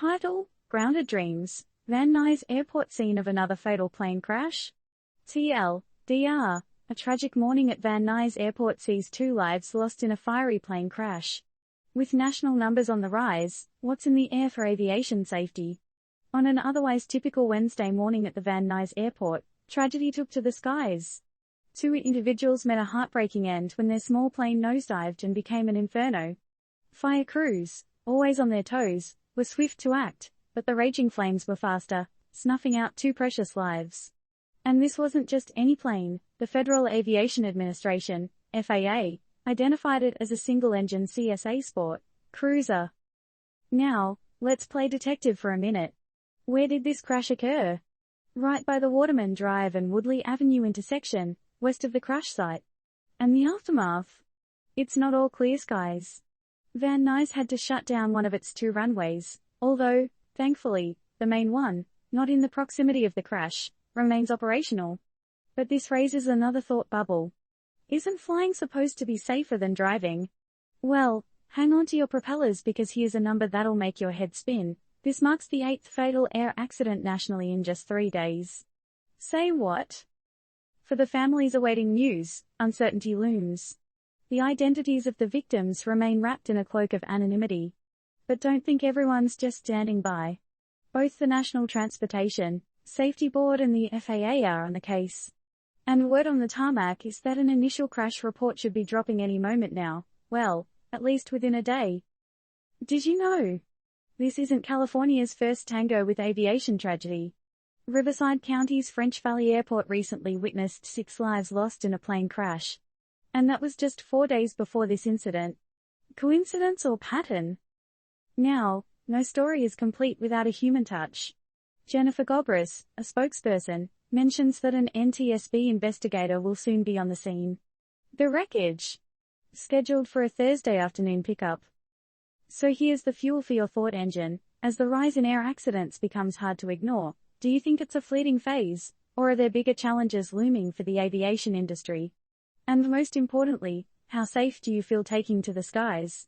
Title: Grounded Dreams. Van Nuys Airport scene of another fatal plane crash. TLDR. A tragic morning at Van Nuys Airport sees 2 lives lost in a fiery plane crash. With national numbers on the rise, what's in the air for aviation safety? On an otherwise typical Wednesday morning at the Van Nuys Airport, tragedy took to the skies. 2 individuals met a heartbreaking end when their small plane nosedived and became an inferno. Fire crews, always on their toes, were swift to act, but the raging flames were faster, snuffing out 2 precious lives. And this wasn't just any plane. The Federal Aviation Administration, FAA, identified it as a single-engine CSA Sport cruiser. Now, let's play detective for a minute. Where did this crash occur? Right by the Waterman Drive and Woodley Avenue intersection, west of the crash site. And the aftermath? It's not all clear skies. Van Nuys had to shut down one of its 2 runways, although, thankfully, the main one, not in the proximity of the crash, remains operational. But this raises another thought bubble. Isn't flying supposed to be safer than driving? Well, hang on to your propellers because here's a number that'll make your head spin. This marks the 8th fatal air accident nationally in just 3 days. Say what? For the families awaiting news, uncertainty looms. The identities of the victims remain wrapped in a cloak of anonymity. But don't think everyone's just standing by. Both the National Transportation Safety Board and the FAA are on the case. And word on the tarmac is that an initial crash report should be dropping any moment now, well, at least within a day. Did you know? This isn't California's first tango with aviation tragedy. Riverside County's French Valley Airport recently witnessed 6 lives lost in a plane crash. And that was just 4 days before this incident. Coincidence or pattern? Now, no story is complete without a human touch. Jennifer Gobris, a spokesperson, mentions that an NTSB investigator will soon be on the scene. The wreckage, scheduled for a Thursday afternoon pickup. So here's the fuel for your thought engine. As the rise in air accidents becomes hard to ignore, do you think it's a fleeting phase, or are there bigger challenges looming for the aviation industry? And most importantly, how safe do you feel taking to the skies?